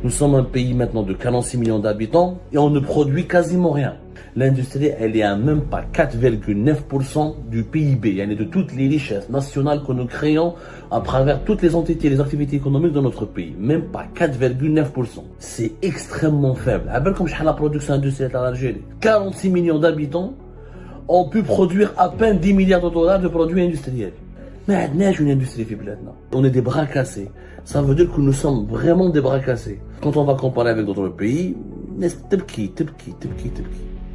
Nous sommes un pays maintenant de 46 millions d'habitants et on ne produit quasiment rien. L'industrie, elle est à même pas 4,9% du PIB, yani de toutes les richesses nationales que nous créons à travers toutes les entités, les activités économiques de notre pays. Même pas 4,9%. C'est extrêmement faible. Rappelle comme la production industrielle en Algérie. 46 millions d'habitants ont pu produire à peine 10 milliards de dollars de produits industriels. Mais une industrie في بلادنا. On est des bras cassés. Ça veut dire que nous sommes vraiment des bras cassés. Quand on va comparer avec d'autres pays,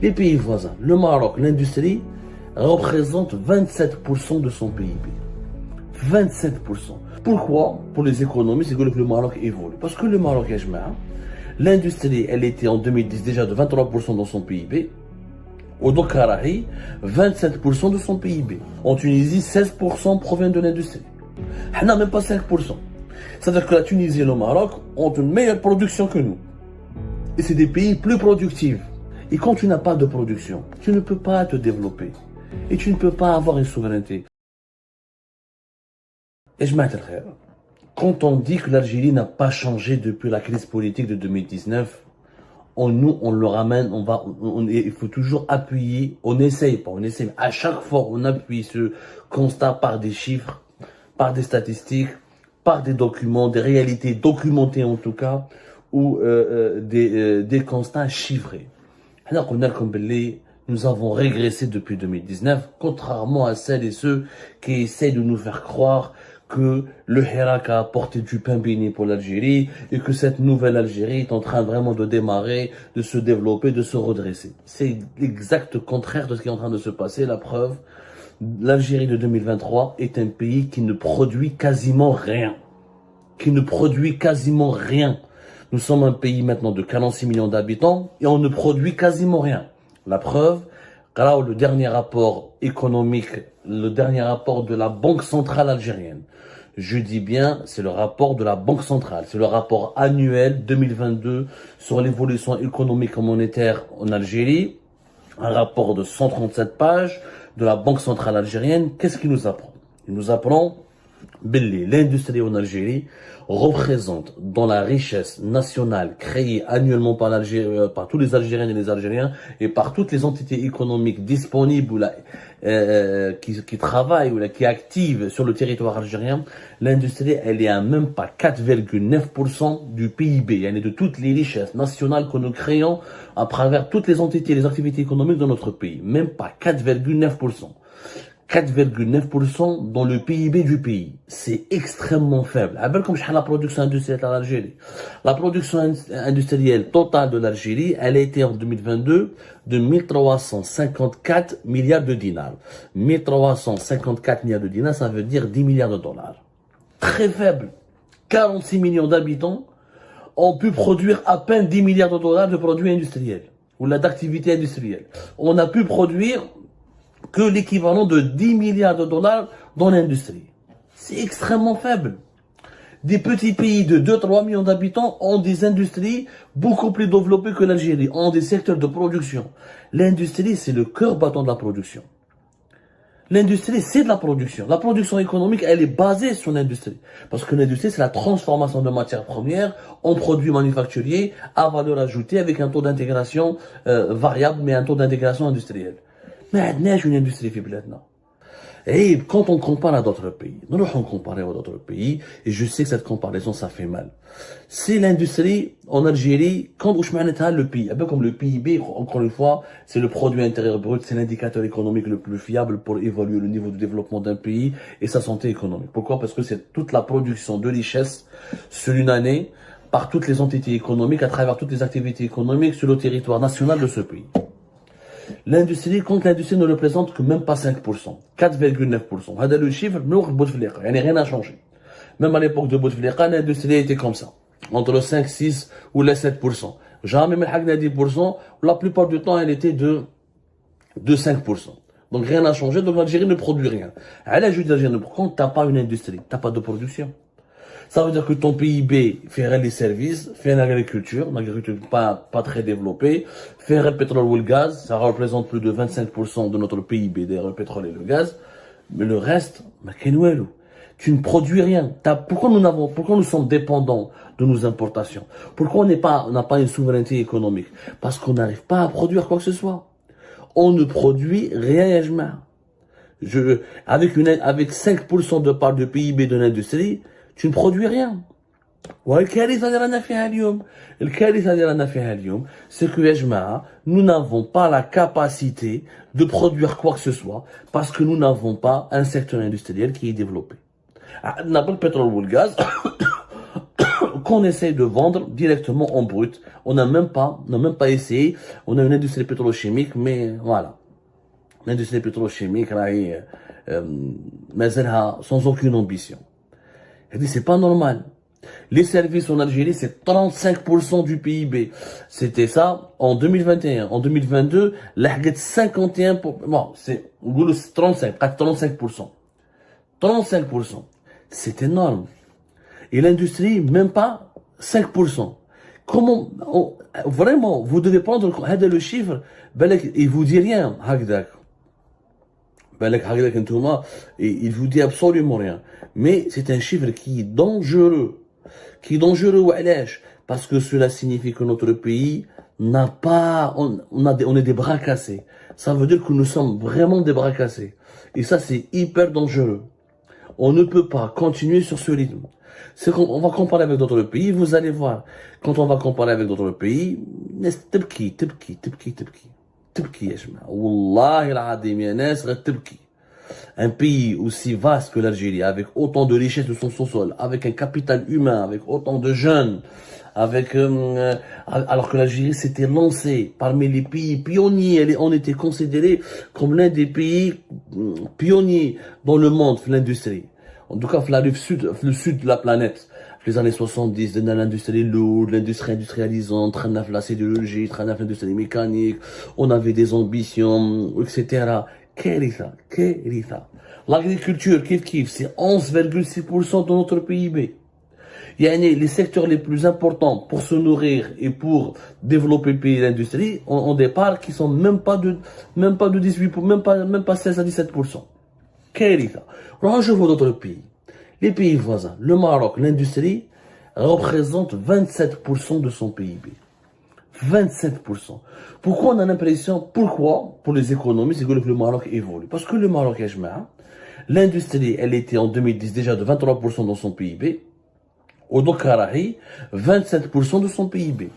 les pays voisins, le Maroc, l'industrie représente 27% de son PIB. 27%. Pourquoi? Pour les économies, c'est que le Maroc évolue. Parce que le Maroc, l'industrie, elle était en 2010 déjà de 23% dans son PIB. Au Dokarahi, 27% de son PIB. En Tunisie, 16% provient de l'industrie. On n'a même pas 5%. C'est-à-dire que la Tunisie et le Maroc ont une meilleure production que nous. Et c'est des pays plus productifs. Et quand tu n'as pas de production, tu ne peux pas te développer. Et tu ne peux pas avoir une souveraineté. Et je m'attends. Quand on dit que l'Algérie n'a pas changé depuis la crise politique de 2019, on le ramène, il faut toujours appuyer, on essaye, à chaque fois on appuie ce constat par des chiffres, par des statistiques, par des documents, des réalités documentées en tout cas, ou des constats chiffrés. Alors qu'on a comme nous avons régressé depuis 2019, contrairement à celles et ceux qui essayent de nous faire croire que le Hirak a apporté du pain béni pour l'Algérie et que cette nouvelle Algérie est en train vraiment de démarrer, de se développer, de se redresser. C'est l'exact contraire de ce qui est en train de se passer. La preuve, l'Algérie de 2023 est un pays qui ne produit quasiment rien. Nous sommes un pays maintenant de 46 millions d'habitants et on ne produit quasiment rien. La preuve, le dernier rapport économique, le dernier rapport de la Banque centrale algérienne. Je dis bien, c'est le rapport de la Banque centrale. C'est le rapport annuel 2022 sur l'évolution économique et monétaire en Algérie. Un rapport de 137 pages de la Banque centrale algérienne. Qu'est-ce qu'il nous apprend? Il nous apprend l'industrie en Algérie représente dans la richesse nationale créée annuellement par par tous les Algériens et les Algériens et par toutes les entités économiques disponibles qui travaillent ou qui activent sur le territoire algérien, l'industrie elle est à même pas 4,9% du PIB, yani de toutes les richesses nationales que nous créons à travers toutes les entités et les activités économiques de notre pays, même pas 4,9%. 4,9% dans le PIB du pays. C'est extrêmement faible. Comme la production industrielle en Algérie. La production industrielle totale de l'Algérie, elle a été en 2022 de 1354 milliards de dinars. 1354 milliards de dinars, ça veut dire 10 milliards de dollars. Très faible. 46 millions d'habitants ont pu produire à peine 10 milliards de dollars de produits industriels ou d'activités industrielles. On a pu produire que l'équivalent de 10 milliards de dollars dans l'industrie. C'est extrêmement faible. Des petits pays de 2-3 millions d'habitants ont des industries beaucoup plus développées que l'Algérie, ont des secteurs de production. L'industrie, c'est le cœur battant de la production. L'industrie, c'est de la production. La production économique, elle est basée sur l'industrie. Parce que l'industrie, c'est la transformation de matières premières en produits manufacturiers à valeur ajoutée avec un taux d'intégration variable, mais un taux d'intégration industrielle. Mais il y a une industrie في بلادنا. Et quand on compare à d'autres pays, nous allons comparer à d'autres pays, et je sais que cette comparaison, ça fait mal. C'est l'industrie en Algérie, quand on regarde le pays, un peu comme le PIB, encore une fois, c'est le produit intérieur brut, c'est l'indicateur économique le plus fiable pour évaluer le niveau de développement d'un pays et sa santé économique. Pourquoi? Parce que c'est toute la production de richesse sur une année par toutes les entités économiques, à travers toutes les activités économiques sur le territoire national de ce pays. L'industrie, quand l'industrie ne représente que même pas 5%, 4,9%. C'est le chiffre, il n'y a rien à changer. Même à l'époque de Bouteflika, l'industrie était comme ça. Entre 5, 6 ou les 7%. Jamais même 10%. La plupart du temps, elle était de 5%. Donc rien n'a changé, donc l'Algérie ne produit rien. Quand tu n'as pas une industrie, tu n'as pas de production. Ça veut dire que ton PIB ferait les services, fait l'agriculture pas très développée, fait le pétrole ou le gaz, ça représente plus de 25% de notre PIB, d'ailleurs le pétrole et le gaz, mais le reste, Tu ne produis rien. Pourquoi nous sommes dépendants de nos importations? Pourquoi on n'a pas une souveraineté économique? Parce qu'on n'arrive pas à produire quoi que ce soit. On ne produit rien, ya jma'. Avec 5% de part de PIB de l'industrie, tu ne produis rien. والكارثة اللي رانا فيها اليوم c'est que يا جماعة nous n'avons pas la capacité de produire quoi que ce soit parce que nous n'avons pas un secteur industriel qui est développé. عندنا بالبترول والغاز qu'on essaie de vendre directement en brut. On n'a même pas essayé. On a une industrie pétrochimique, mais voilà. L'industrie pétrochimique, مازالها sans aucune ambition. Elle dit, c'est pas normal. Les services en Algérie, c'est 35% du PIB. C'était ça en 2021. En 2022, la 51%. Bon, c'est 35%. 35%. C'est énorme. Et l'industrie, même pas 5%. Comment, vraiment, vous devez prendre le chiffre, il vous dit rien, il vous dit absolument rien. Mais c'est un chiffre qui est dangereux. Parce que cela signifie que notre pays n'a pas, on est des bras cassés. Ça veut dire que nous sommes vraiment des bras cassés. Et ça, c'est hyper dangereux. On ne peut pas continuer sur ce rythme. C'est quand on va comparer avec d'autres pays, vous allez voir. Quand on va comparer avec d'autres pays, تبكي يا جماعة. والله العظيم يا ناس غتبكي. Un pays aussi vaste que l'Algérie, avec autant de richesses de son sous-sol, avec un capital humain, avec autant de jeunes, alors que l'Algérie s'était lancée parmi les pays pionniers, on était considéré comme l'un des pays pionniers dans le monde, l'industrie. En tout cas, le sud de la planète. Les années 70, dans l'industrie lourde, l'industrie industrialisante, la sidérurgie, l'industrie mécanique, on avait des ambitions, etc. Kéritha. L'agriculture, c'est 11,6% de notre PIB. Les secteurs les plus importants pour se nourrir et pour développer le pays et l'industrie, en départ, qui sont même pas de 18, même pas 16 à 17%. Kéritha. Je vois d'autres pays. Les pays voisins, le Maroc, l'industrie représente 27% de son PIB. 27%. Pourquoi on a l'impression, pour les économistes, c'est que le Maroc évolue? Parce que le Maroc, l'industrie, elle était en 2010 déjà de 23% dans son PIB. Au Dokarahi, 27% de son PIB.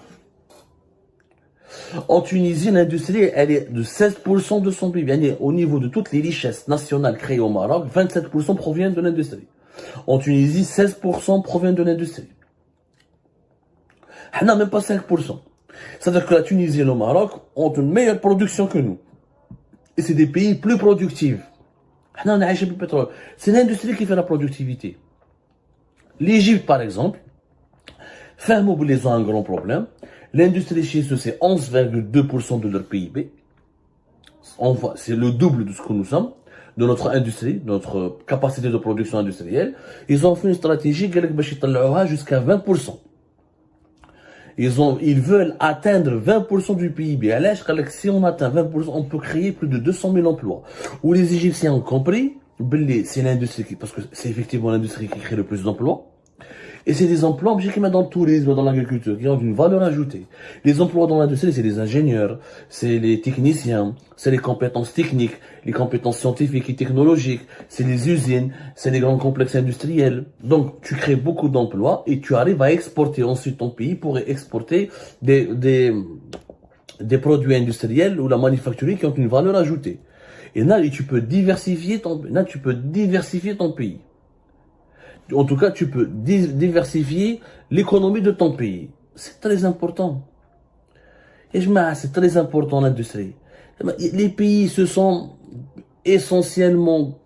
En Tunisie, l'industrie, elle est de 16% de son PIB. Au niveau de toutes les richesses nationales créées au Maroc, 27% proviennent de l'industrie. En Tunisie, 16% proviennent de l'industrie. On n'a même pas 5%. C'est-à-dire que la Tunisie et le Maroc ont une meilleure production que nous. Et c'est des pays plus productifs. C'est l'industrie qui fait la productivité. L'Égypte, par exemple, ils ont un grand problème. L'industrie chez eux, c'est 11,2% de leur PIB. C'est le double de ce que nous sommes, de notre industrie, de notre capacité de production industrielle. Ils ont fait une stratégie jusqu'à 20%. Ils veulent atteindre 20% du PIB. Si on atteint 20%, on peut créer plus de 200 000 emplois. Où les Égyptiens ont compris, c'est l'industrie parce que c'est effectivement l'industrie qui crée le plus d'emplois. Et c'est des emplois, dans le tourisme, dans l'agriculture, qui ont une valeur ajoutée. Les emplois dans l'industrie, c'est les ingénieurs, c'est les techniciens, c'est les compétences techniques, les compétences scientifiques et technologiques, c'est les usines, c'est les grands complexes industriels. Donc, tu crées beaucoup d'emplois et tu arrives à exporter ensuite ton pays pour exporter des produits industriels ou la manufacturier qui ont une valeur ajoutée. Et là, tu peux diversifier ton pays. En tout cas, tu peux diversifier l'économie de ton pays. C'est très important. Et c'est très important l'industrie. Les pays se sont essentiellement,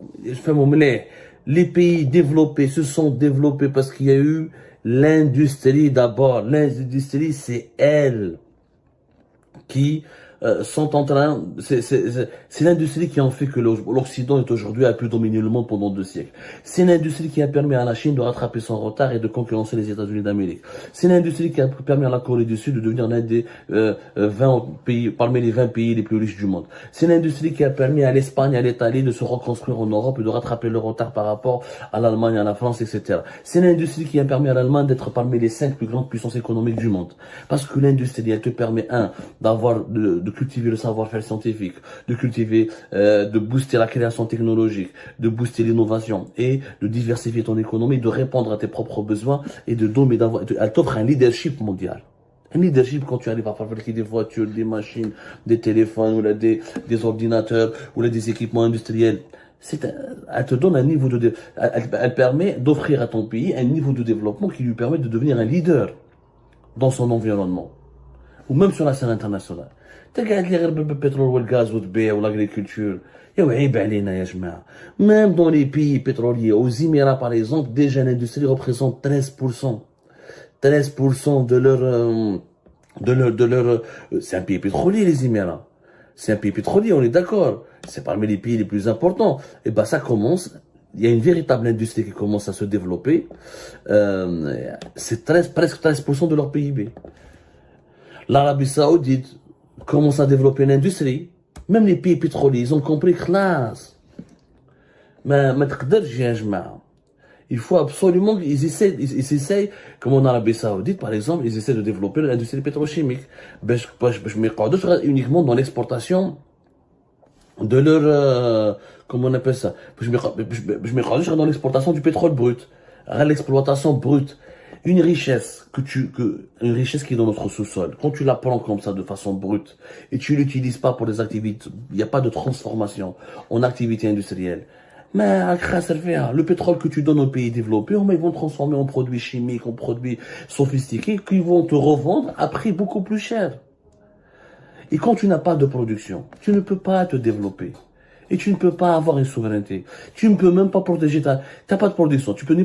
les pays développés se sont développés parce qu'il y a eu l'industrie d'abord. L'industrie, c'est elle qui sont en train, c'est l'industrie qui en fait que l'Occident est aujourd'hui a pu dominer le monde pendant 2 siècles. C'est l'industrie qui a permis à la Chine de rattraper son retard et de concurrencer les États-Unis d'Amérique. C'est l'industrie qui a permis à la Corée du Sud de devenir l'un des 20 pays, parmi les 20 pays les plus riches du monde. C'est l'industrie qui a permis à l'Espagne, à l'Italie de se reconstruire en Europe et de rattraper le retard par rapport à l'Allemagne, à la France, etc. C'est l'industrie qui a permis à l'Allemagne d'être parmi les 5 plus grandes puissances économiques du monde. Parce que l'industrie, elle te permet, de cultiver le savoir-faire scientifique, de cultiver, de booster la création technologique, de booster l'innovation et de diversifier ton économie, de répondre à tes propres besoins et elle t'offre un leadership mondial. Un leadership quand tu arrives à fabriquer des voitures, des machines, des téléphones, ou là des ordinateurs, ou là des équipements industriels. Elle te donne un niveau elle permet d'offrir à ton pays un niveau de développement qui lui permet de devenir un leader dans son environnement. Ou même sur la scène internationale. تقعد لي غير بالبترول والغاز وتبيع والagriculture. يا عيب علينا يا جماعة. Même dans les pays pétroliers, aux Émirats par exemple, déjà l'industrie représente 13%. 13% c'est un pays pétrolier les Émirats. C'est un pays pétrolier, on est d'accord. C'est parmi les pays les plus importants. Et ben ça commence, il y a une véritable industrie qui commence à se développer. C'est presque 13% de leur PIB. L'Arabie Saoudite commence à développer une industrie. Même les pays pétroliers, ils ont compris que là, ما تقدرش يا جماعة. Il faut absolument qu'ils essayent, comme en Arabie Saoudite, par exemple, ils essaient de développer l'industrie pétrochimique. Je me uniquement dans l'exportation de leur, comment on appelle ça? Je me dans l'exportation du pétrole brut. L'exploitation brute. Une richesse une richesse qui est dans notre sous-sol. Quand tu la prends comme ça de façon brute et tu l'utilises pas pour des activités, il n'y a pas de transformation en activité industrielle. Mais le pétrole que tu donnes aux pays développés, ils vont transformer en produits chimiques, en produits sophistiqués, qui vont te revendre à prix beaucoup plus cher. Et quand tu n'as pas de production, tu ne peux pas te développer. Et tu ne peux pas avoir une souveraineté. Tu ne peux même pas protéger t'as pas de production. Tu peux ni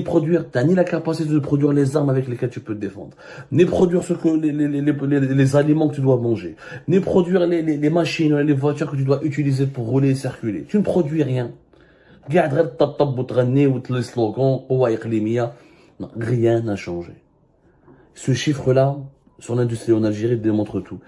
produire, t'as ni la capacité de produire les armes avec lesquelles tu peux te défendre. Ni produire les aliments que tu dois manger. Ni produire les machines, les voitures que tu dois utiliser pour rouler et circuler. Tu ne produis rien. قاعد غير تطبطب وتغني وتلي سلوغان قوة إقليمية. Non, rien n'a changé. Ce chiffre-là, sur l'industrie en Algérie, démontre tout.